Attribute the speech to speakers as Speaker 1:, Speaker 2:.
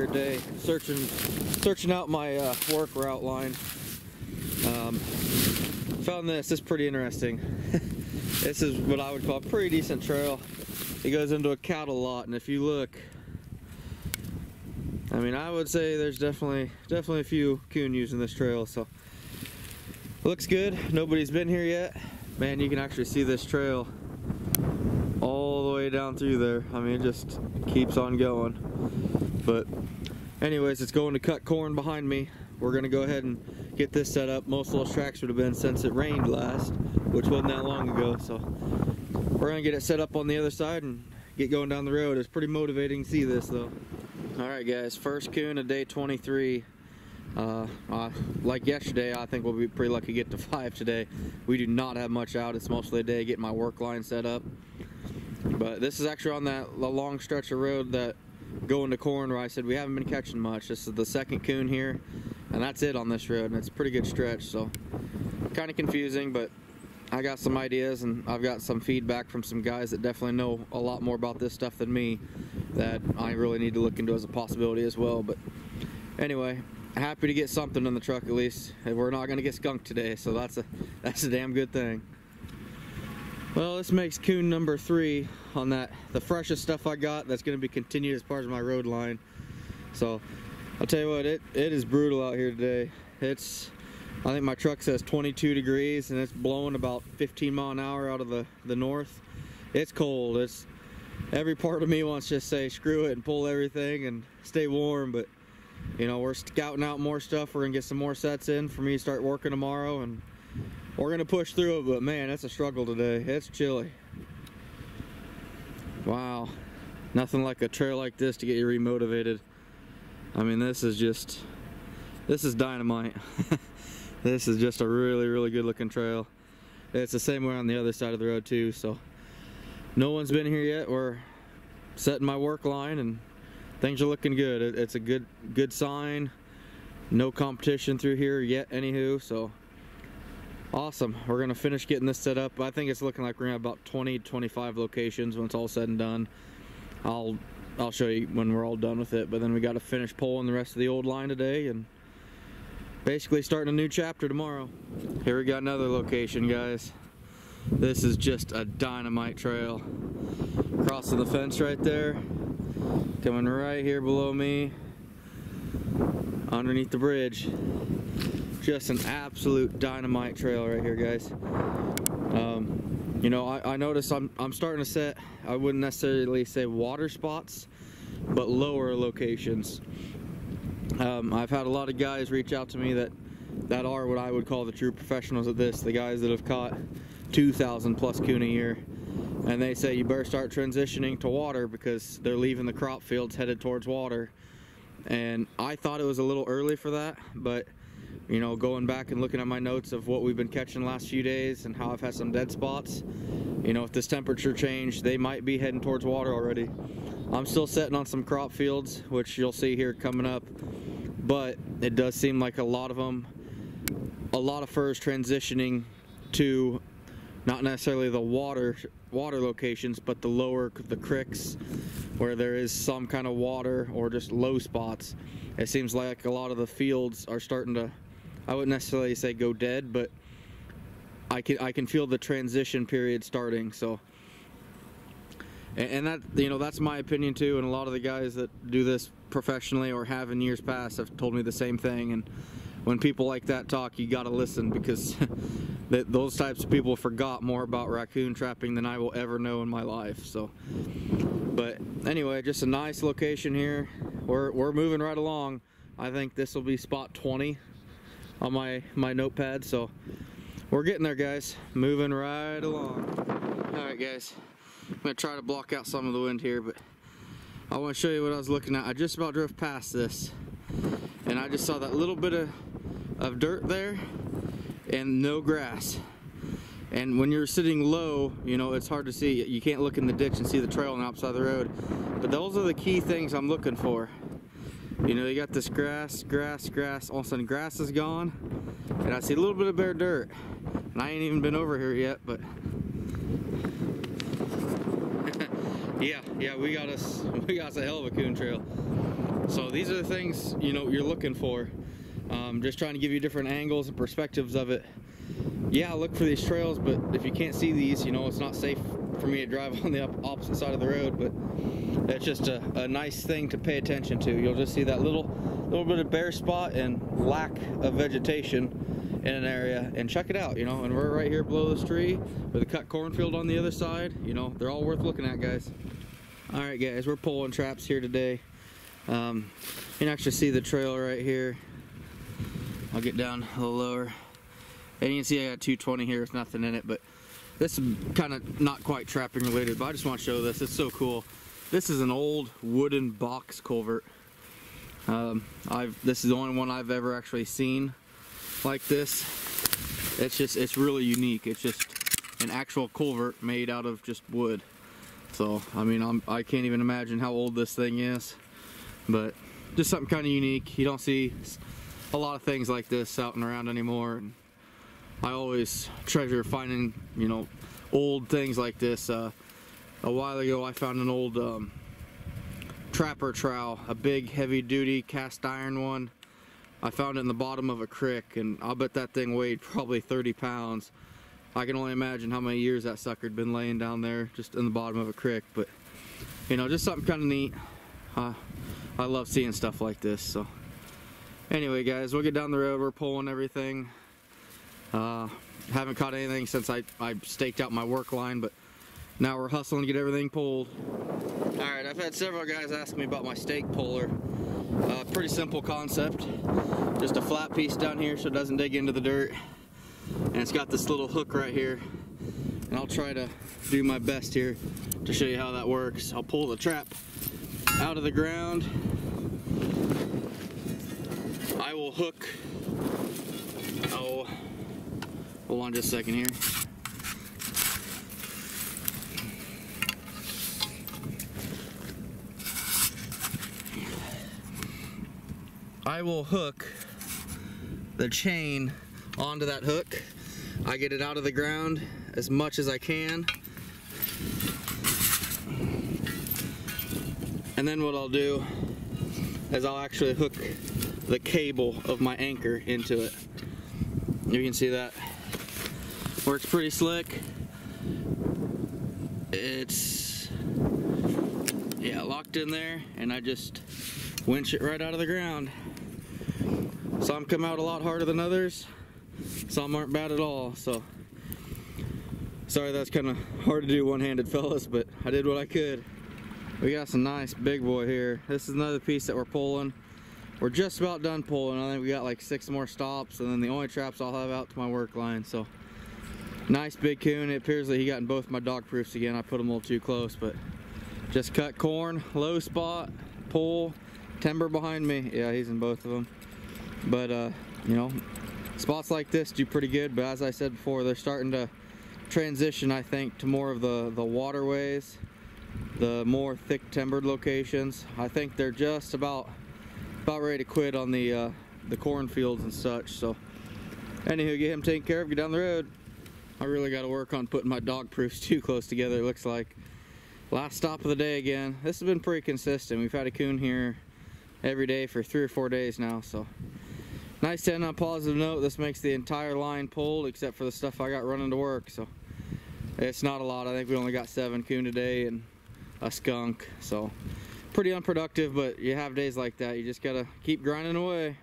Speaker 1: here today, searching out my work route line. Found this. It's pretty interesting. This is what I would call a pretty decent trail. It goes into a cattle lot, and if you look, I mean, I would say there's definitely a few coon using this trail. So looks good. Nobody's been here yet. Man, you can actually see this trail all the way down through there. I mean, it just keeps on going. But anyways, it's going to cut corn behind me. We're gonna go ahead and get this set up. Most of those tracks would have been since it rained last, which wasn't that long ago. So we're gonna get it set up on the other side and get going down the road. It's pretty motivating to see this though. All right guys, first coon of day 23. Like yesterday, I think we'll be pretty lucky to get to 5 today. We do not have much out. It's mostly a day getting my work line set up. But this is actually on the long stretch of road that going to corn where I said we haven't been catching much. This is the second coon here, and that's it on this road, and it's a pretty good stretch. So kind of confusing, but I got some ideas, and I've got some feedback from some guys that definitely know a lot more about this stuff than me that I really need to look into as a possibility as well. But anyway, happy to get something in the truck at least. We're not going to get skunked today, so that's a damn good thing. Well, this makes coon number 3 on the freshest stuff I got. That's going to be continued as part of my road line. So I'll tell you what, it is brutal out here today. I think my truck says 22 degrees, and it's blowing about 15 mile an hour out of the north. It's cold. Every part of me wants to just say screw it and pull everything and stay warm, but you know, we're scouting out more stuff. We're gonna get some more sets in for me to start working tomorrow, and we're gonna push through it. But man, it's a struggle today. It's chilly. Wow, nothing like a trail like this to get you remotivated. I mean, this is dynamite. This is just a really good looking trail. It's the same way on the other side of the road too. So no one's been here yet. We're setting my work line, and things are looking good. It's a good sign. No competition through here yet, anywho. So awesome. We're gonna finish getting this set up. I think it's looking like we're gonna have about 20-25 locations when it's all said and done. I'll show you when we're all done with it. But then we got to finish pulling the rest of the old line today, and basically starting a new chapter tomorrow. Here we got another location, guys. This is just a dynamite trail. Crossing the fence right there. Coming right here below me, underneath the bridge. Just an absolute dynamite trail right here, guys. You know, I noticed I'm starting to set, I wouldn't necessarily say water spots, but lower locations. I've had a lot of guys reach out to me that are what I would call the true professionals at this, the guys that have caught 2,000 plus coon a year. And they say you better start transitioning to water because they're leaving the crop fields headed towards water. And I thought it was a little early for that, but you know, going back and looking at my notes of what we've been catching the last few days and how I've had some dead spots, you know, if this temperature change, they might be heading towards water already. I'm still setting on some crop fields, which you'll see here coming up, but it does seem like a lot of furs transitioning to not necessarily the water locations, but the creeks where there is some kind of water or just low spots. It seems like a lot of the fields are starting to, I wouldn't necessarily say go dead, but I can feel the transition period starting. So, and that, you know, that's my opinion too, and a lot of the guys that do this professionally or have in years past have told me the same thing. And when people like that talk, you gotta listen, because those types of people forgot more about raccoon trapping than I will ever know in my life. So, but anyway, just a nice location here. We're moving right along. I think this will be spot 20 on my notepad. So we're getting there, guys. Moving right along. All right, guys. I'm gonna try to block out some of the wind here, but I want to show you what I was looking at. I just about drove past this, and I just saw that little bit of dirt there and no grass. And when you're sitting low, you know, it's hard to see. You can't look in the ditch and see the trail on the outside of the road. But those are the key things I'm looking for. You know, you got this grass. All of a sudden grass is gone, and I see a little bit of bare dirt. And I ain't even been over here yet, but Yeah, we got us a hell of a coon trail. So these are the things, you know, you're looking for. Just trying to give you different angles and perspectives of it. Yeah, look for these trails, but if you can't see these, you know, it's not safe for me to drive on the opposite side of the road, but it's just a nice thing to pay attention to. You'll just see that little bit of bare spot and lack of vegetation in an area, and check it out, you know, and we're right here below this tree with a cut cornfield on the other side. You know, they're all worth looking at, guys. All right, guys, we're pulling traps here today. You can actually see the trail right here. I'll get down a little lower, and you can see I got 220 here with nothing in it, but this is kind of not quite trapping related, but I just want to show this. It's so cool. This is an old wooden box culvert. This is the only one I've ever actually seen like this. It's really unique. It's just an actual culvert made out of just wood. So I mean, I can't even imagine how old this thing is, but just something kind of unique. You don't see a lot of things like this out and around anymore, and I always treasure finding, you know, old things like this. A while ago I found an old trapper trowel, a big heavy duty cast iron one. I found it in the bottom of a creek, and I'll bet that thing weighed probably 30 pounds. I can only imagine how many years that sucker had been laying down there just in the bottom of a creek, but you know, just something kind of neat. I love seeing stuff like this. So anyway, guys, we'll get down the road. We're pulling everything. Haven't caught anything since I staked out my work line, but now we're hustling to get everything pulled. Alright, I've had several guys ask me about my stake puller. Pretty simple concept. Just a flat piece down here so it doesn't dig into the dirt. And it's got this little hook right here. And I'll try to do my best here to show you how that works. I'll pull the trap out of the ground. I will hook, hold on just a second here. I will hook the chain onto that hook. I get it out of the ground as much as I can. And then what I'll do is I'll actually hook the cable of my anchor into it. You can see that works pretty slick. It's, yeah, locked in there, and I just winch it right out of the ground. Some come out a lot harder than others. Some aren't bad at all. So sorry, that's kind of hard to do one-handed, fellas, but I did what I could. We got some nice big boy here. This is another piece that we're pulling. We're just about done pulling. I think we got like 6 more stops, and then the only traps I'll have out to my work line. So nice big coon. It appears that he got in both my dog proofs again. I put him a little too close, but just cut corn, low spot, pull, timber behind me. Yeah, he's in both of them. But you know, spots like this do pretty good, but as I said before, they're starting to transition, I think, to more of the waterways, the more thick timbered locations. I think they're just about ready to quit on the cornfields and such. So anywho, get him taken care of, get down the road. I really got to work on putting my dog proofs too close together, it looks like. Last stop of the day again. This has been pretty consistent. We've had a coon here every day for 3 or 4 days now, so nice to end on a positive note. This makes the entire line pulled except for the stuff I got running to work, so it's not a lot. I think we only got 7 coon today and a skunk, so pretty unproductive, but you have days like that. You just gotta keep grinding away.